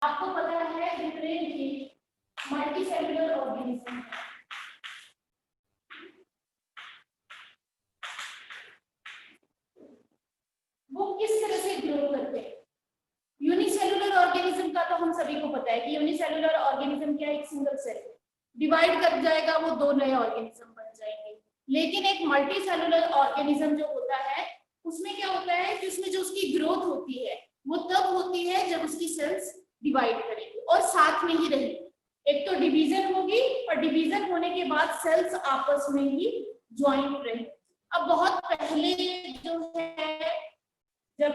आपको पता है डिफरेंट मल्टी सेलुलर ऑर्गेनिज्म वो किस तरह से ग्रो करते हैं। यूनिसेलुलर ऑर्गेनिज्म का तो हम सभी को पता है कि यूनिसेलुलर ऑर्गेनिज्म क्या है, एक सिंगल सेल डिवाइड कर जाएगा, वो दो नए ऑर्गेनिज्म बन जाएंगे। लेकिन एक मल्टी सेलुलर ऑर्गेनिज्म जो होता है उसमें क्या होता है कि उसमें जो उसकी ग्रोथ होती है वो तब होती है जब उसकी सेल्स डिवाइड करेंगी और साथ में ही रहेंगी। एक तो डिवीजन होगी और डिवीजन होने के बाद सेल्स आपस में ही ज्वाइंट रहेंगी। अब बहुत पहले जो है, जब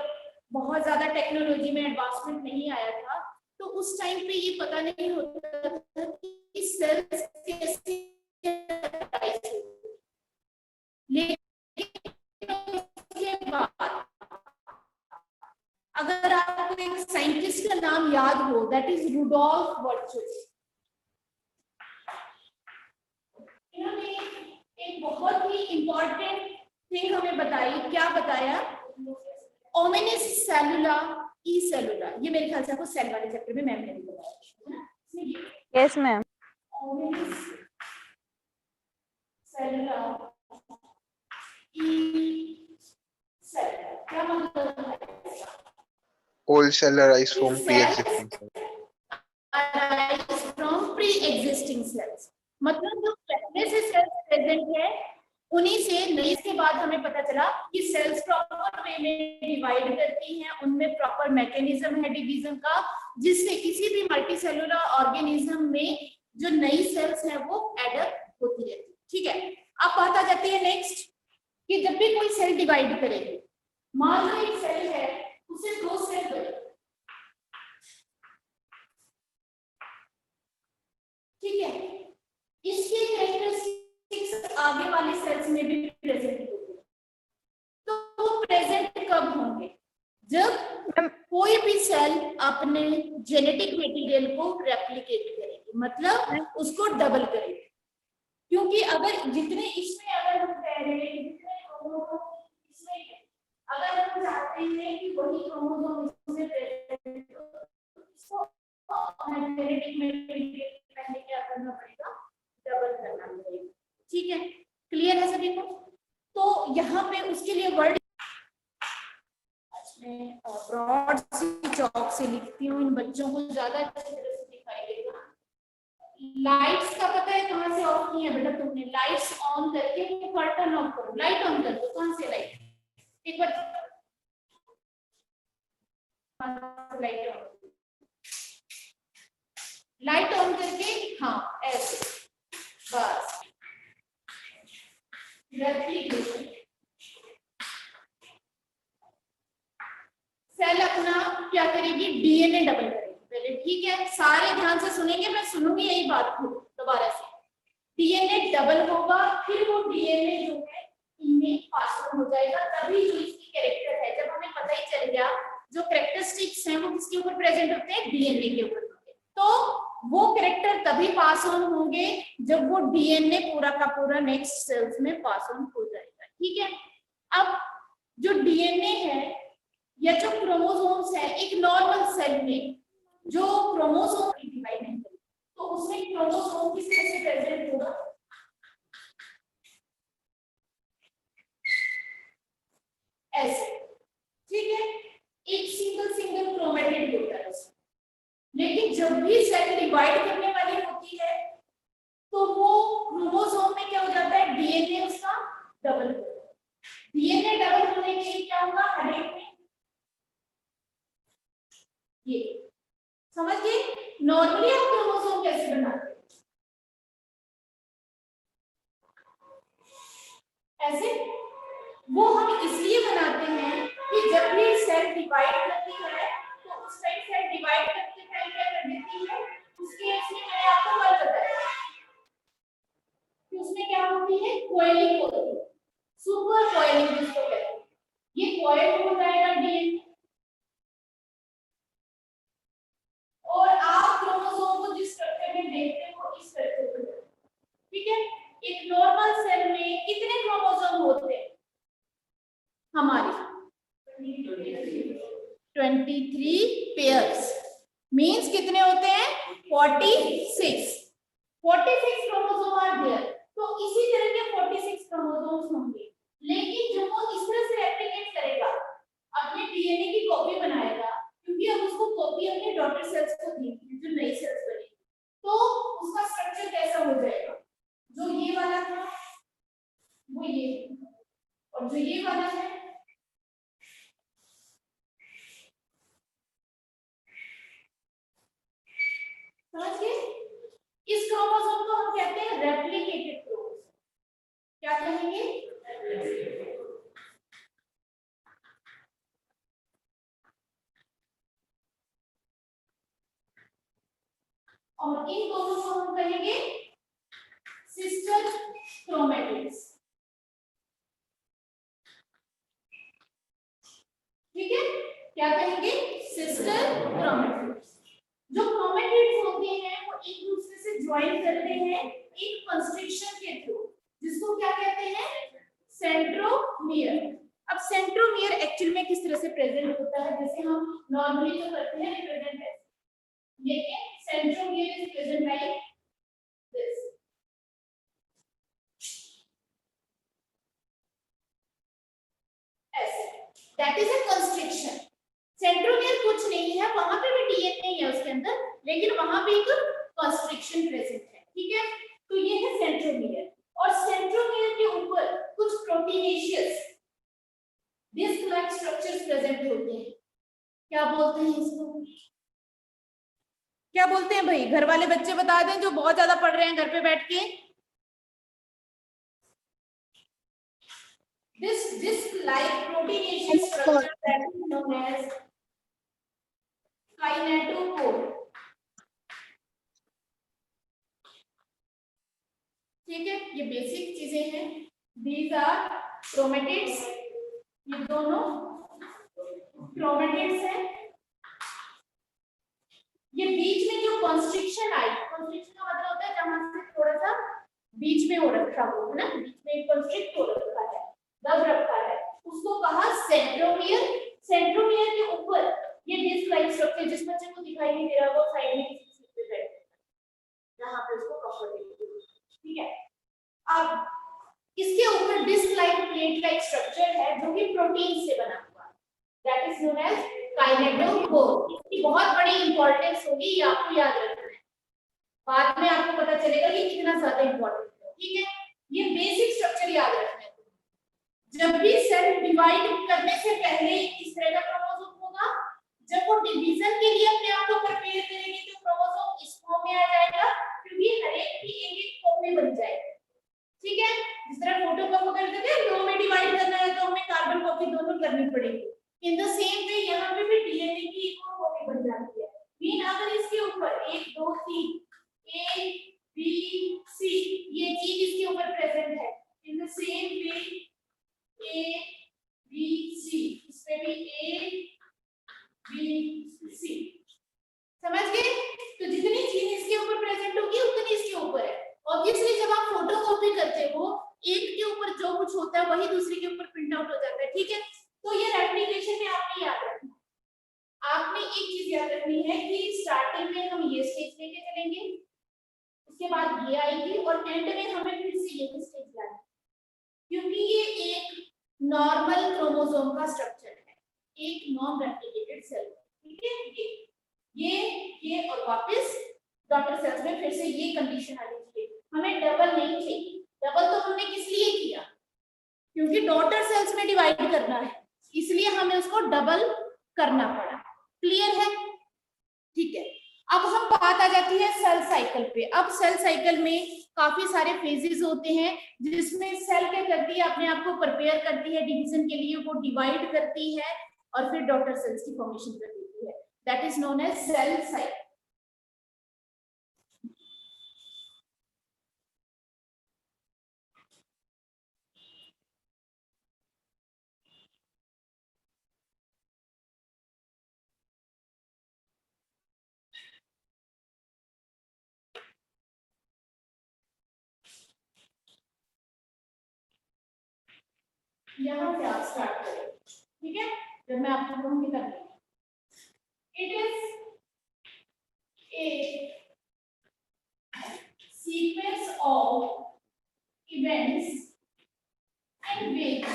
बहुत ज्यादा टेक्नोलॉजी में एडवांसमेंट नहीं आया था, तो उस टाइम पे ये पता नहीं होता था कि सेल्स कैसे, लेकिन उसके बाद अगर आपको एक साइंटिस्ट का नाम याद हो, दैट इज रुडोल्फ वर्चुअल। इन्होंने एक बहुत ही इंपॉर्टेंट थिंग हमें बताई। क्या बताया? ओमिनिस सेलुला ई सेलुला। ये मेरे ख्याल से आपको सेल वाले चैप्टर में मैम ने भी बताया। Yes ma'am. ओमिनिस सेलुला ई सेलुला क्या मतलब है? All cell arise from pre-existing cells. Arise from pre-existing cells। मतलब जो पहले से सेल्स प्रेजेंट है उन्हीं से नहीं। इसके बाद हमें पता चला कि सेल्स प्रॉपर वे में डिवाइड करती हैं, उनमें प्रॉपर मैकेनिज्म है डिवीजन का, जिससे किसी भी मल्टीसेलुलर ऑर्गेनिज्म में जो नई सेल्स है वो एडप्ट होती रहती है। ठीक है, अब बात आ जाती है नेक्स्ट कि जब भी कोई सेल डिवाइड करेगी, मान लो एक सेल है उसे दो सेल बने, ठीक है, इसके कैरेक्टरिस्टिक्स आगे वाले सेल्स में भी प्रेजेंट होंगे। तो वो प्रेजेंट कब होंगे? जब कोई भी सेल अपने जेनेटिक मटेरियल को रेप्लिकेट करेगी, मतलब उसको डबल करेगी। क्योंकि अगर जितने इसमें अगर हम कह रहे हैं जितने क्रोमोसोम इसमें है, अगर हम चाहते हैं कि वही क्रोमोसोम इसमें प्रेजेंट हो, इसको जेनेटिक मटेरियल पहले क्या करना पड़ेगा? डबल करना पड़ेगा। ठीक है, क्लियर है सभी को? तो यहाँ पे उसके लिए वर्ड ब्रॉड सी चौक से लिखती हूँ, इन बच्चों को ज्यादा अच्छी तरह से दिखाई देगा। लाइट्स का पता है कहाँ से ऑफ किया बेटा तुमने? लाइट्स ऑन करके कर्टन ऑफ करो, लाइट ऑन कर दो। कहाँ से लाइट? एक बार लाइट ऑन करके, हाँ ऐसे, बस रेप्लिकेशन। सेल अपना क्या करेगी? डीएनए डबल करेगी पहले। ठीक है, सारे ध्यान से सुनेंगे, मैं सुनूंगी यही बात को दोबारा से। डीएनए डबल होगा, फिर वो डीएनए जो है इनमें पास हो जाएगा, तभी जो इसकी कैरेक्टर है, जब हमें पता ही चल गया जो कैरेक्टरिस्टिक्स हैं वो किसके ऊपर प्रेजेंट होते हैं? डीएनए के ऊपर। तो वो कैरेक्टर तभी पास ऑन होंगे जब वो डीएनए पूरा का पूरा नेक्स्ट सेल्स में पास ऑन हो जाएगा। ठीक है, अब जो डीएनए है या जो क्रोमोसोम्स है, एक नॉर्मल सेल में जो क्रोमोसोम डिवाइड नहीं करते, तो उसमें क्रोमोसोम किस तरह से प्रेजेंट होगा? ऐसे। ठीक है, एक सिंगल क्रोमेटिड होता है उसमें। लेकिन जब भी सेल डिवाइड करने वाली होती है तो वो क्रोमोसोम में क्या हो जाता है? डीएनए उसका डबल हो जाता है। डीएनए डबल होने के लिए क्या होगा? हर एक में ये समझ गए? नॉर्मली आप क्रोमोसोम कैसे बनाते हैं? ऐसे। वो हम इसलिए बनाते हैं कि जब भी सेल डिवाइड करती है तो उस टाइम सेल डिवाइड करते टाइम क्या कर देती है? उसके इसमें मैंने आपको कल बताया कि उसमें क्या होती है? कॉइलिंग होती है, सुपर कॉइलिंग जिसको कहते हैं। ये कॉइल हो जाएगा डीएनए और आप क्रोमोसोम को जिस स्ट्रक्चर में देखते हो इस स्ट्रक्चर में। ठीक है, एक नॉर्मल सेल में कितने क्रोमोसोम होते हैं? हमारे 23 पेयर्स। मीन्स कितने होते हैं 46 क्रोमोसोम आर देयर। तो इसी तरह के 46 क्रोमोसोम्स होंगे, लेकिन जो वो इस तरह से रेप्लिकेट करेगा, अपने डीएनए की कॉपी बनाएगा, क्योंकि अब उसको कॉपी अपने डॉटर सेल्स को दी थी जो नई सेल्स बनेगी, तो उसका स्ट्रक्चर कैसा हो जाएगा, जो ये वाला था वो ये, और जो ये वाला है समझ गए। इस क्रोमोसोम को हम कहते हैं रेप्लिकेटेड क्रोमोसोम। क्या कहेंगे? और इन दोनों को हम कहेंगे सिस्टर क्रोमैटिड्स। ठीक है, क्या कहेंगे? Sister chromatids. जो क्रोमैटिड्स होते हैं वो एक दूसरे से ज्वाइन करते हैं एक कंस्ट्रिक्शन के थ्रू, जिसको क्या कहते हैं? सेंट्रोमियर। अब सेंट्रोमियर एक्चुअली में किस तरह से प्रेजेंट होता है, जैसे हम नॉर्मली जो करते हैं रिप्रेजेंट है, लेकिन centromere is present like this. ऐसे that is a constriction. Centromere कुछ नहीं है, वहां पे भी डीएनए नहीं है उसके अंदर, लेकिन वहां पे एक कंस्ट्रिक्शन प्रेजेंट है। ठीक है, तो ये है सेंट्रोमियर। और सेंट्रोमियर के ऊपर कुछ proteinaceous disc like structures present होते हैं। क्या बोलते हैं इसको? क्या बोलते हैं भाई? घर वाले बच्चे बता दें जो बहुत ज्यादा पढ़ रहे हैं घर पे बैठ के। This disc-like proteinaceous structure that is known as kinetochore. ठीक है, ये बेसिक चीजें हैं। These are chromatids. ये दोनों chromatids हैं। ये बीच में जो constriction आई, constriction का मतलब होता है जहां से थोड़ा सा बीच में हो रखा हो, है ना, बीच में constrict हो रखा है, दब रखा है, उसको कहा सेंट्रोमियर। सेंट्रोमियर के ऊपर ये डिस्क लाइक स्ट्रक्चर, जिस बच्चे को दिखाई नहीं दे रहा वो साइड में किसी सीट पे बैठे हैं, जहां पे उसको कंफर्टेबल। ठीक है, अब इसके ऊपर disc like plate like structure है जो कि प्रोटीन से बना हुआ है, that is known as kinetochore. इसकी बहुत बड़ी इंपॉर्टेंस होगी, ये आपको याद रखना है, बाद में आपको पता चलेगा कि कितना ज्यादा इंपॉर्टेंट है। ठीक है, ये बेसिक स्ट्रक्चर याद रखना है। जब भी सेल डिवाइड करने से पहले इस तरह का क्रोमोसोम होगा, जब वो डिवीजन के लिए अपने आप को प्रिपेयर करेंगे तो क्रोमोसोम इस फॉर्म में आ जाएगा, क्योंकि हर एक की एक एक कॉपी बन जाएगी। ठीक है, जिस तरह फोटोकॉपी करते थे, दो में डिवाइड करना है तो हमें कार्बन कॉपी दोनों करनी पड़ेगी। इन द सेम वे यहाँ पे भी डीएनए की एक और कॉपी बन जाती है। मीन अगर इसके ऊपर 1 2 3 ए बी सी ये चीज इसके ऊपर प्रेजेंट है, in the same way A B C, इसमें भी A B C, समझ गए? तो जितनी चीज इसके ऊपर प्रेजेंट होगी उतनी इसके ऊपर है। ऑब्वियसली जब आप फोटोकॉपी करते हो, एक के ऊपर जो कुछ होता है वही दूसरे के ऊपर प्रिंट आउट हो जाता है। ठीक है, तो ये रेप्लिकेशन में आपने याद रखना, आपने एक चीज याद रखनी है कि स्टार्टिंग में हम ये स्टेज लेके चलेंगे, उसके बाद ये आएगी और एंड में हमें फिर से ये स्टेज लानी, क्योंकि ये एक नॉर्मल क्रोमोसोम का स्ट्रक्चर है, एक नॉन रेप्लिकेटेड सेल। ठीक है, ये और वापस डॉटर सेल्स में फिर से ये कंडीशन आनी चाहिए, हमें डबल नहीं चाहिए। डबल तो हमने किस लिए किया? क्योंकि डॉटर सेल्स में डिवाइड करना है, इसलिए हमें उसको डबल करना पड़ा। क्लियर है? ठीक है, अब हम बात आ जाती है सेल साइकिल पे। अब सेल साइकिल में काफी सारे फेजेस होते हैं, जिसमें सेल क्या करती है, अपने आप को प्रिपेयर करती है डिवीजन के लिए, वो डिवाइड करती है और फिर डॉटर सेल्स की फॉर्मेशन कर देती है, that is known as cell cycle. यहाँ से आप स्टार्ट करें। ठीक है, जब मैं आपको कहूंगी तब it is a sequence of events in which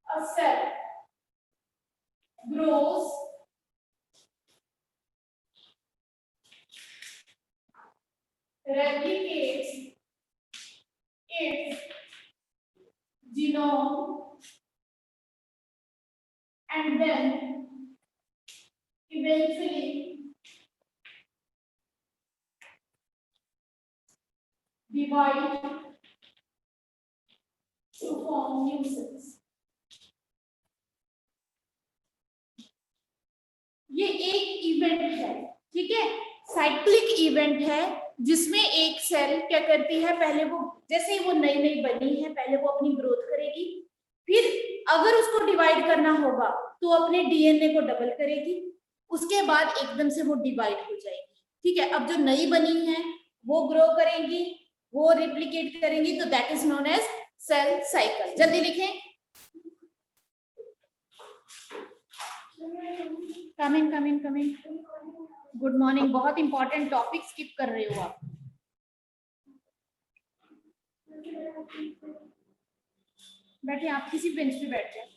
a cell grows, replicates its genome, and then eventually divide to form new cells. ये एक इवेंट है, ठीक है, साइक्लिक इवेंट है जिसमें एक सेल क्या करती है, पहले वो जैसे ही वो नई नई बनी है पहले वो अपनी ग्रोथ करेगी, फिर अगर उसको डिवाइड करना होगा तो अपने डीएनए को डबल करेगी, उसके बाद एकदम से वो डिवाइड हो जाएगी, ठीक है। अब जो नई बनी है वो ग्रो करेंगी, वो रिप्लिकेट करेंगी, तो that is known as cell cycle. जल्दी लिखें। Coming coming coming. Good morning. बहुत इंपॉर्टेंट टॉपिक स्किप कर रहे हो आप। बैठे, आप किसी बेंच पे बैठ जाए।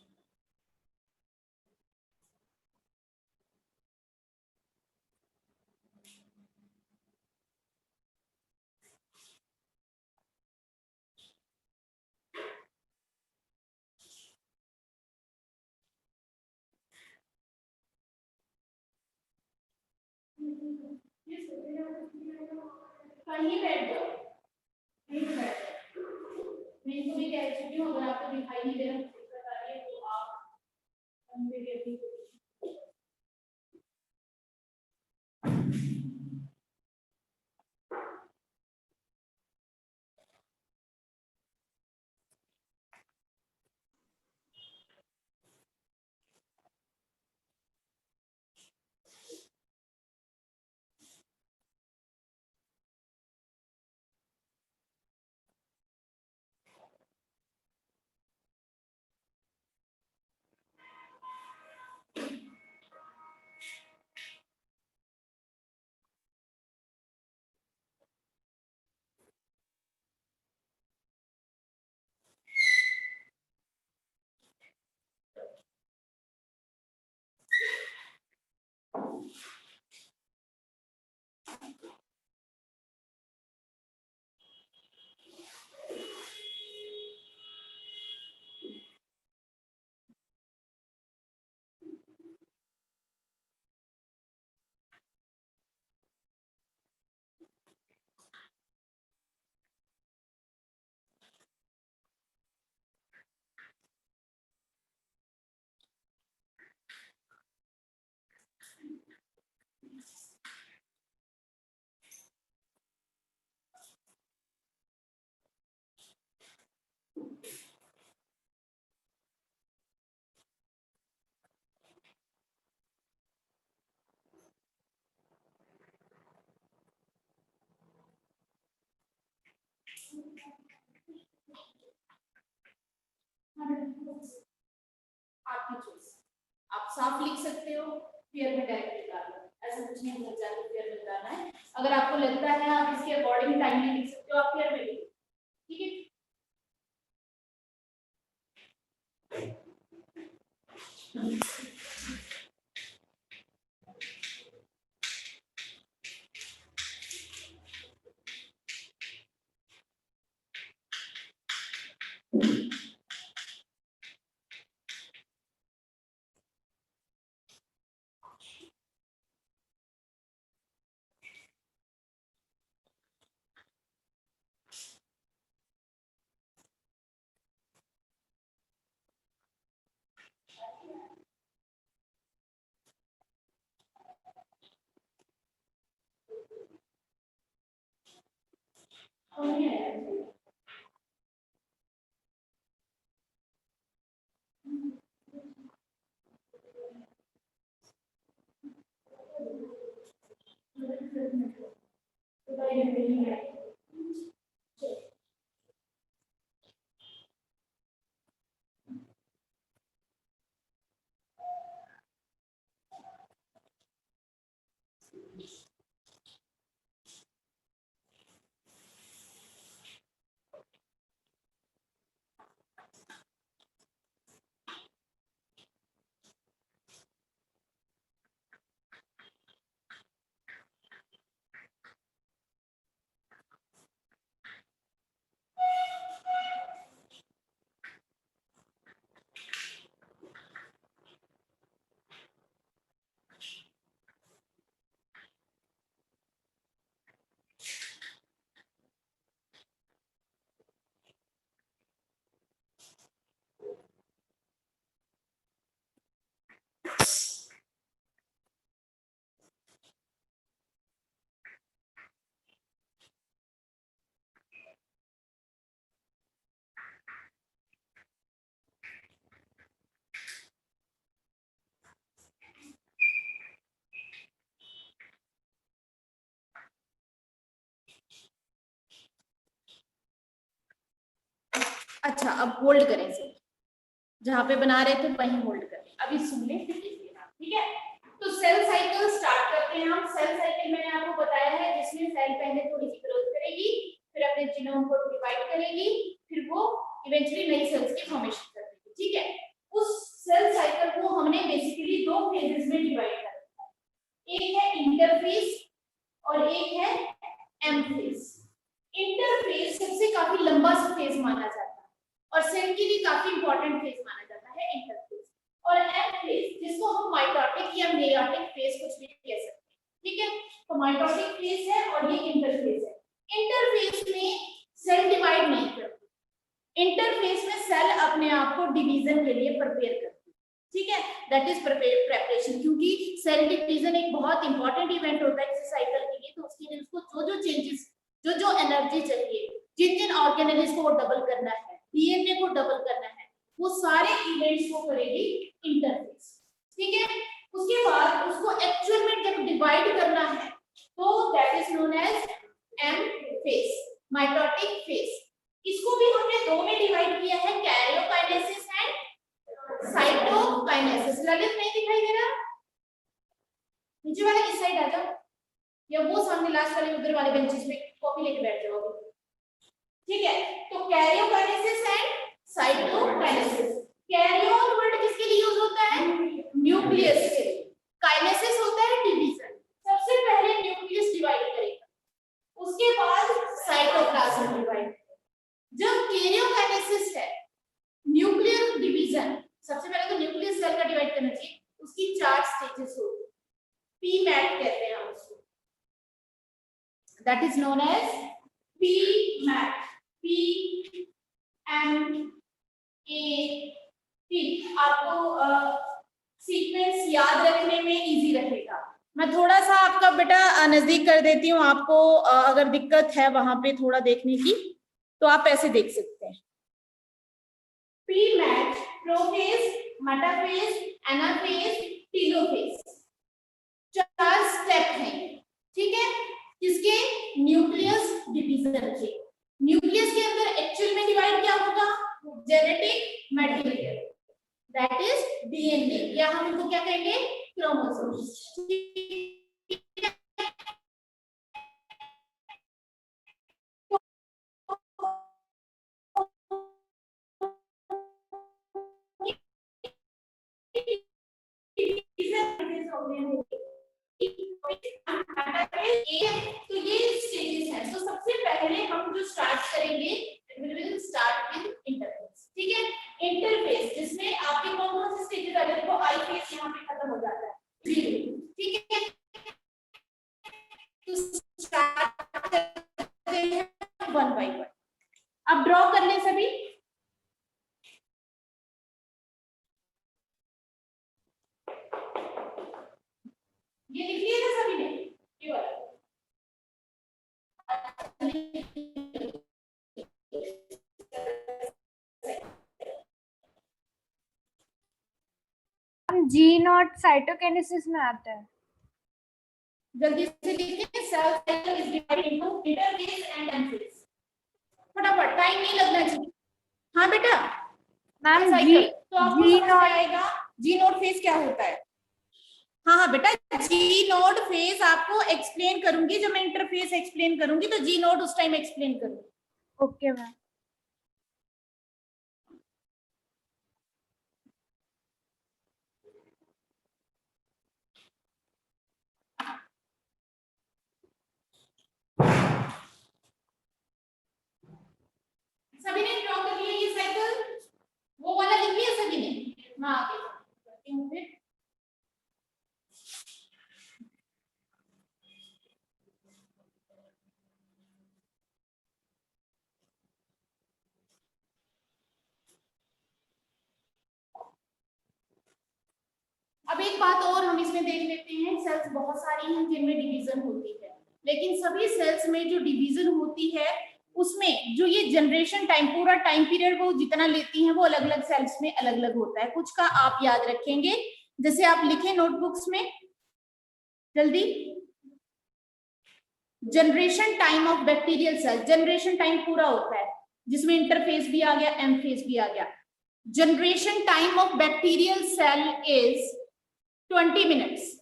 कहीं बैठ जाओ, कहीं बैठ जाओ। मैं इनको भी कह चुकी हूँ, अगर आपको दिखाई नहीं दे रहा दिक्कत आ रही है तो आप अंदर कहती हो। आपकी चॉइस, आप साफ लिख सकते हो, पेयर में डायरेक्ट डाल दो, ऐसा कुछ नहीं लग जाता पेयर में डालना है। अगर आपको लगता है आप इसके अकॉर्डिंग टाइमली लिख सकते हो, आप पेयर में लिखो, ठीक है। अच्छा अब होल्ड करें इसे, जहां पे बना रहे थे वहीं होल्ड करें। अभी सुन लें फिर देखिए आप, ठीक है। तो सेल साइकिल स्टार्ट करते हैं हम। सेल साइकिल मैंने आपको बताया है जिसमें सेल पहले थोड़ी सी ग्रोथ करेगी, फिर अपने जीनोम को डिवाइड करेगी, फिर वो इवेंचुअली नई सेल्स की फॉर्मेशन कर देगी, ठीक है। उस सेल साइकिल को हमने बेसिकली दो फेजेस में डिवाइड कर दिया है, एक है इंटरफेज और एक है एम फेज। इंटरफेज सबसे काफी लंबा सा फेज माना जाता है और सेल के लिए काफी इंपॉर्टेंट फेज माना जाता है इंटरफेज। और एम फेज जिसको हम माइटोटिक या मेयोटिक फेज कुछ भी कह सकते हैं, ठीक है। तो माइटोटिक फेज है और ये इंटरफेज है। इंटरफेज में सेल डिवाइड नहीं करती, इंटरफेज में सेल अपने आप को डिवीजन के लिए प्रिपेयर करती है, ठीक है। दैट इज प्रिपरेशन, क्योंकि सेल डिवीजन एक बहुत इंपॉर्टेंट इवेंट होता है किसी साइकिल के लिए। तो उसके लिए उसको जो चेंजेस, जो एनर्जी चाहिए, जिन ऑर्गेनेल्स को वो डबल करना है, डीएनए को डबल करना है, वो सारे इवेंट्स को करेगी इंटरफेज, ठीक है। उसके बाद उसको एक्चुअल में जब डिवाइड करना है तो that is known as M phase, mitotic phase. इसको भी हमने दो में डिवाइड किया है, कैरियोकाइनेसिस एंड साइटोकाइनेसिस। ललित नहीं दिखाई दे रहा? नीचे वाले इस साइड आ जाओ, या वो सामने लास्ट वाले उधर वाले बेंचेस पे कॉपी लेके बैठ जाओगे, ठीक है। तो कैरियोकाइनेसिस एंड साइटोकाइनेसिस। कैरियोन वर्ड किसके लिए यूज होता है? न्यूक्लियस के लिए। काइनेसिस होता है डिवीजन। सबसे पहले न्यूक्लियस डिवाइड करेगा, उसके बाद साइटोप्लाज्म डिवाइड करेगा। जब कैरियोकाइनेसिस है, न्यूक्लियर डिवीजन, सबसे पहले तो न्यूक्लियस सेल का डिवाइड करना चाहिए, उसकी 4 स्टेजेस होती है। पीमैट कहते हैं हम उसको, that is known as PMAT, P M A T. आपको सीक्वेंस याद रखने में इजी रहेगा। मैं थोड़ा सा आपका बेटा नजदीक कर देती हूँ आपको, अगर दिक्कत है वहां पे थोड़ा देखने की तो आप ऐसे देख सकते हैं। PMAT, prophase, metaphase, anaphase, telophase, 4 step हैं, ठीक है। किसके? न्यूक्लियस डिवीजन के। न्यूक्लियस के अंदर एक्चुअल में डिवाइड क्या होगा? Genetic material, that is DNA, या हम इनको क्या कहेंगे? क्रोमोसोम्स। तो ये स्टेजेस हैं। तो सबसे पहले हम जो स्टार्ट करेंगे, we will start with interface, ठीक है। इंटरफेस जिसमें आपके कौन से स्टेजेस आ जाते हैं? वो आई फेज यहाँ पे खत्म हो जाता है, ठीक है। तो स्टार्ट करते हैं 1 by 1। अब ड्रॉ कर लें सभी। ये लिख लिया था सभी ने? ये वाला जी नॉट साइटोकाइनेसिस में आता है। जल्दी से लिखिए। Cell cycle is divided into interphase and anaphase. फटाफट, टाइम नहीं लगना चाहिए। हाँ बेटा मैम साइकिल तो आपको जी समझ में आएगा जी नोड फेज क्या होता है। हाँ बेटा, जी नोड फेज आपको एक्सप्लेन करूंगी, जब मैं इंटरफेस एक्सप्लेन करूंगी तो जी नोड उस टाइम एक्सप्लेन करूंगी। Okay ma'am. सभी ने ड्रॉ कर लिया ये साइकिल? वो वाला लिख लिया सभी ने? मैं आगे करती हूँ फिर। अब एक बात और हम इसमें देख लेते हैं। सेल्स बहुत सारी हैं जिनमें डिवीजन होती है, लेकिन सभी सेल्स में जो डिवीजन होती है उसमें जो ये जनरेशन टाइम, पूरा टाइम पीरियड वो जितना लेती हैं वो अलग अलग सेल्स में अलग अलग होता है। कुछ का आप याद रखेंगे, जैसे आप लिखें नोटबुक्स में जल्दी। Generation time of bacterial cell, generation time पूरा होता है जिसमें इंटरफेस भी आ गया, एम फेज भी आ गया। Generation time of bacterial cell is 20 minutes.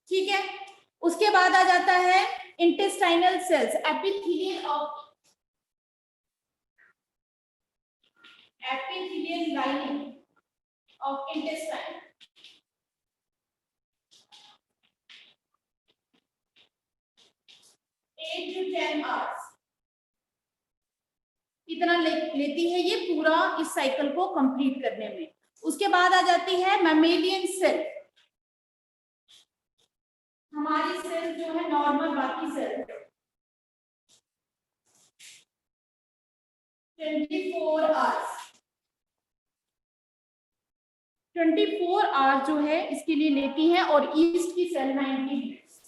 ठीक है, उसके बाद आ जाता है intestinal cells, epithelial lining of intestine. 8 to 10 hours इतना लेती है ये पूरा इस साइकिल को कंप्लीट करने में। उसके बाद आ जाती है मैमेलियन सेल। हमारी सेल जो है नॉर्मल, बाकी सेल 24 आवर्स 24 आवर्स जो है इसके लिए लेती है, और ईस्ट की सेल 90 मिनट्स।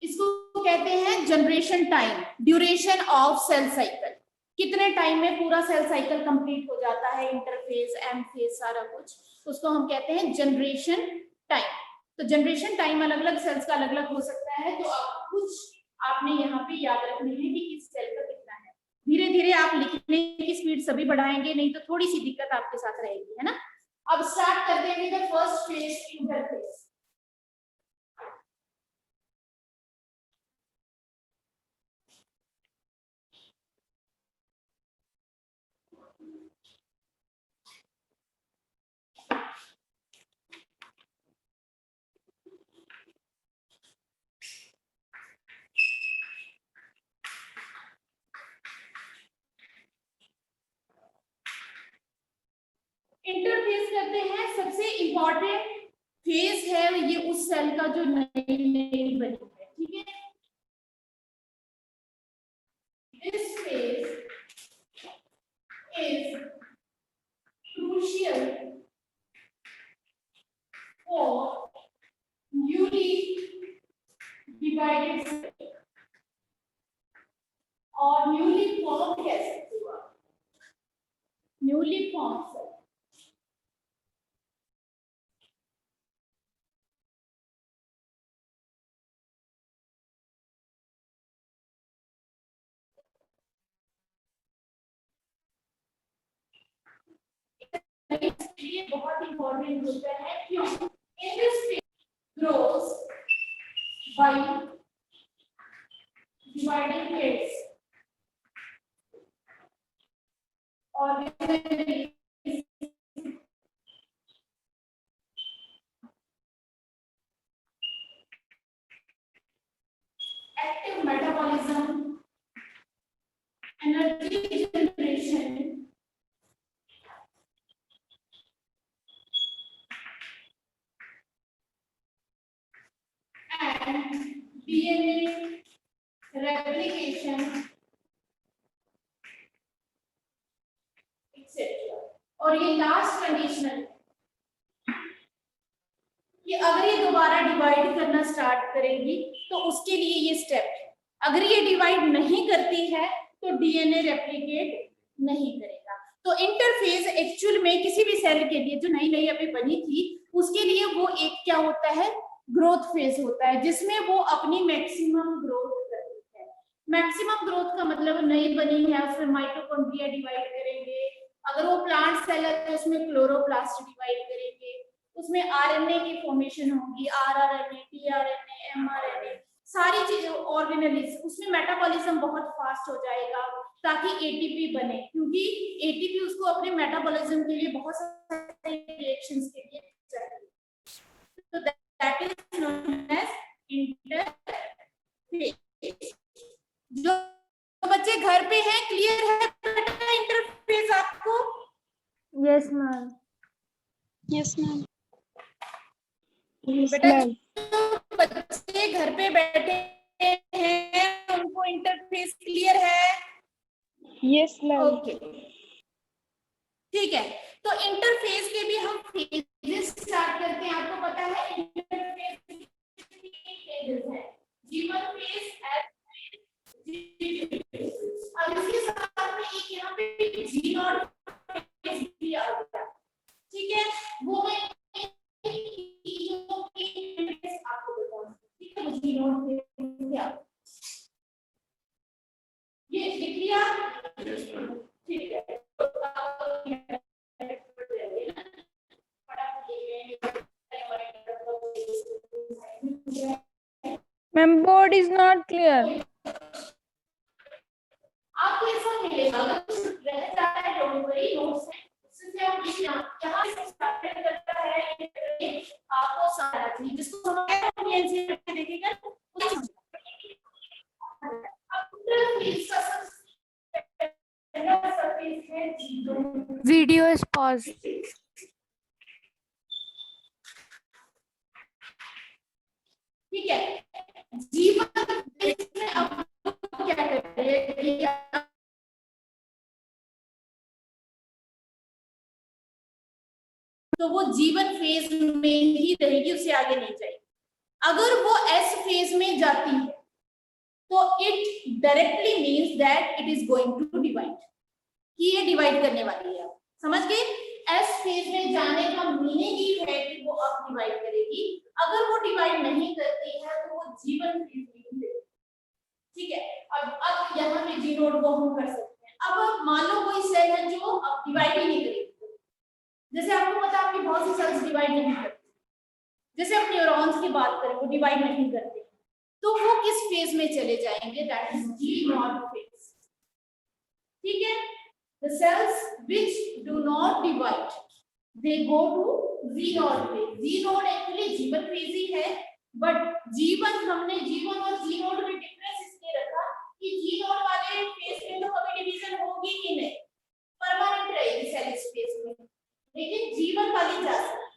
इसको कहते हैं generation time, duration of cell cycle. कितने टाइम में पूरा सेल साइकिल कंप्लीट हो जाता है, इंटरफेस, एम फेज, सारा कुछ, उसको हम कहते हैं जनरेशन टाइम। तो जनरेशन टाइम अलग अलग सेल्स का अलग अलग हो सकता है, तो आप कुछ आपने यहाँ पे याद रखनी है कि किस सेल का कितना है। धीरे धीरे आप लिखने की स्पीड सभी बढ़ाएंगे, नहीं तो थोड़ी सी दिक्कत आपके साथ रहेगी, है ना। अब स्टार्ट कर देंगे the first phase, interface. Interface करते हैं, सबसे इंपॉर्टेंट फेज है ये उस सेल का जो नई नई बनी है, ठीक है। This phase is crucial for newly divided cell, और न्यूली फॉर्म कह सकते हो आप, न्यूली फॉर्म सेल। ये बहुत इंपॉर्टेंट होता है, क्यों? In this grows by dividing its organelle active metabolism, energy generation, and DNA replication, etc. और ये लास्ट कंडीशनल कि अगर ये दोबारा डिवाइड करना स्टार्ट करेगी तो उसके लिए ये स्टेप है। अगर ये डिवाइड नहीं करती है तो डीएनए रेप्लिकेट नहीं करेगा। तो इंटरफेज एक्चुअल में किसी भी सेल के लिए जो नई नई अभी बनी थी उसके लिए वो एक क्या होता है, ग्रोथ फेज होता है, जिसमें वो अपनी मैक्सिमम ग्रोथ करती है। मैक्सिमम ग्रोथ का मतलब नई बनी है उसमें माइटोकॉन्ड्रिया डिवाइड करेंगे, अगर वो प्लांट सेल है तो उसमें क्लोरोप्लास्ट डिवाइड करेंगे, उसमें आरएनए की फॉर्मेशन होगी, आरआरएनए, टीआरएनए, एमआरएनए, सारी चीजें ऑर्गेनेलिज, उसमें मेटाबॉलिज्म बहुत फास्ट हो जाएगा ताकि एटीपी बने, क्योंकि एटीपी उसको अपने मेटाबॉलिज्म के लिए बहुत सारे रिएक्शंस के लिए चाहिए। तो that is known as interphase. जो बच्चे घर पे हैं, क्लियर है बेटा इंटरफेस आपको? Yes ma'am. Yes ma'am. बेटा जो बच्चे घर पे बैठे हैं उनको इंटरफेस क्लियर है? Yes ma'am. ओके, ठीक है। तो इंटरफेस के भी हम फेजेस स्टार्ट करते हैं। आपको पता है इंटरफेस के फेजेस है, G1 phase, S phase, Ma'am, board is not clear. आपको ऐसा मिलेगा, अगर कुछ रह जाता है डोंट वरी, नोट्स है उससे आप यहाँ से स्टार्ट करता है, ये आपको सारा चीज जिसको समझ आया वो एनसीईआरटी में देखेगा उसे समझ। अब इसका सरफेस है G2। Video is paused. ठीक है, जीवन में अब क्या करें, तो वो जीवन फेज में ही रहेगी, उससे आगे नहीं जाएगी। अगर वो एस फेज में जाती है तो it directly means that it is going to divide, कि ये डिवाइड करने वाली है। समझ गए? एस फेज में जाने का मीनिंग ही है कि वो अब डिवाइड करेगी। अगर वो डिवाइड नहीं करती है तो वो जीवन फेज में ही रहेगी। ठीक है, अब यहाँ पे जी नोड को हम कर सकते हैं। अब मान लो कोई सेल है जो अब डिवाइड ही नहीं करेगी, जैसे आपको पता है आपकी बहुत सी सेल्स डिवाइड नहीं करती, जैसे आप न्यूरॉन्स की बात करें वो डिवाइड नहीं करते, तो वो किस फेज में चले जाएंगे, that is G nought phase. ठीक है, the cells which do not divide they go to G nought phase. G nought actually G one phase ही है, बट जीवन हमने जीवन और जी नॉट में डिफरेंस इसलिए रखा कि जी नॉट वाले फेज में तो कभी डिवीजन होगी ही नहीं, परमानेंट रहेगी सेल इस फेज में, लेकिन जीवन वाली जा सकती।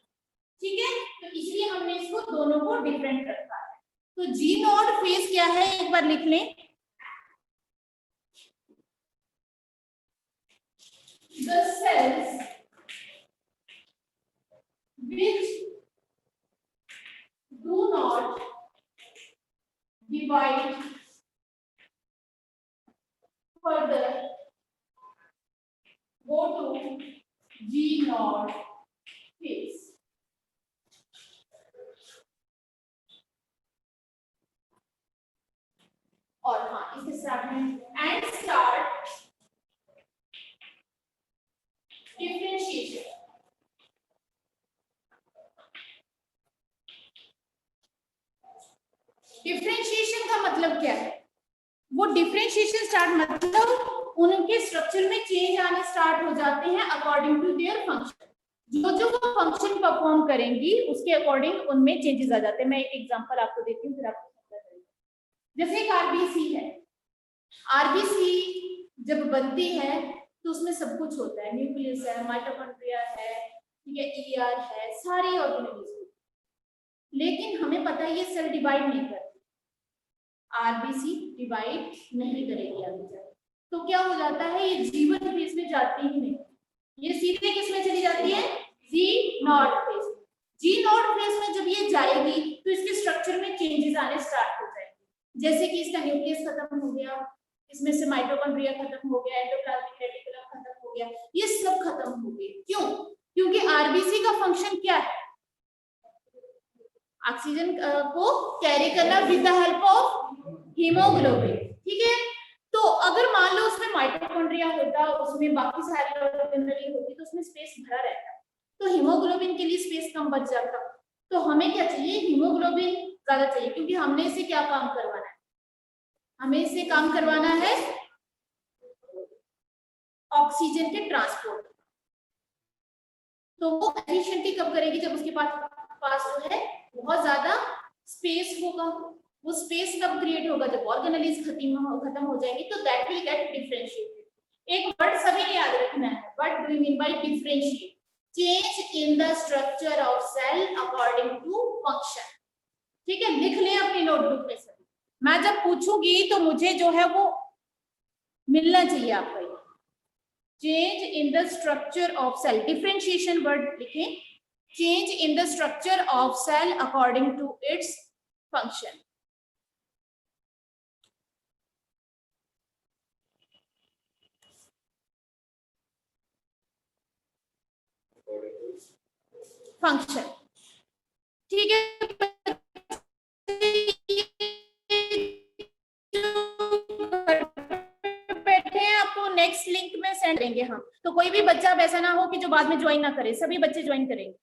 ठीक है, तो इसलिए हमने इसको दोनों को डिफरेंट रखा है। तो जी नॉट फेज क्या है, एक बार लिख लें। The cells which do not divide further go to G naught phase. और हाँ, इसके साथ में एंड स्टार्ट डिफरेंशिएशन। डिफरेंशिएशन का मतलब क्या है? वो डिफरेंशिएशन स्टार्ट मतलब उनके स्ट्रक्चर में चेंज आने स्टार्ट हो जाते हैं अकॉर्डिंग टू देयर फंक्शन। जो जो वो फंक्शन परफॉर्म करेंगी उसके अकॉर्डिंग उनमें चेंजेस आ जाते हैं। मैं एक एग्जांपल आपको देती हूँ, फिर आपको समझ आएगा। जैसे एक आरबीसी है, आरबीसी जब बनती है तो उसमें सब कुछ होता है, न्यूक्लियस है, माइटोकॉन्ड्रिया है, ठीक है, ईआर है, सारी ऑर्गेनेल्स। लेकिन हमें पता है ये सेल डिवाइड नहीं करती, आरबीसी डिवाइड नहीं करेगी आगे जाकर, तो क्या हो जाता है, ये जीवन फेज में जाती ही नहीं, ये सीधे किस में चली जाती है, G nought phase. G nought phase में जब ये जाएगी तो इसके स्ट्रक्चर में चेंजेस आने स्टार्ट हो जाएंगे, जैसे कि इसका न्यूक्लियस खत्म हो गया, इसमें से माइटोकॉन्ड्रिया खत्म हो गया, एंडोप्लाज्मिक रेटिकुलम खत्म हो गया, ये सब खत्म हो गए। क्यों? क्योंकि आरबीसी का फंक्शन क्या है, ऑक्सीजन को कैरी करना with the help of haemoglobin. ठीक है, तो अगर मान लो उसमें माइटोकॉन्ड्रिया होता, उसमें बाकी सारी ऑर्गेनेल होती, तो उसमें स्पेस भरा रहता, तो हीमोग्लोबिन के लिए स्पेस कम बच जाता। तो हमें क्या चाहिए, हीमोग्लोबिन ज्यादा चाहिए, क्योंकि हमने इसे क्या काम करवाना है, हमें इसे काम करवाना है ऑक्सीजन के ट्रांसपोर्ट। तो वो एफिशिएंटली कब करेगी, जब उसके पास जो है बहुत ज्यादा स्पेस होगा। वो स्पेस कब क्रिएट होगा, जब ऑर्गेनेल्स खत्म हो जाएंगी, तो दैट विल गेट डिफरेंशिएटेड। एक वर्ड सभी ने याद रखना है, what do you mean by differentiate? Change in the structure of cell according to function. ठीक है, लिख लें अपनी नोटबुक में सभी। मैं जब पूछूंगी तो मुझे जो है वो मिलना चाहिए आपका। Change in the structure of cell, differentiation word लिखें, change in the structure of cell according to its function. Function, ठीक है। बैठे हैं, आपको नेक्स्ट लिंक में सेंड करेंगे हम, तो कोई भी बच्चा ऐसा ना हो कि जो बाद में ज्वाइन ना करे, सभी बच्चे ज्वाइन करेंगे।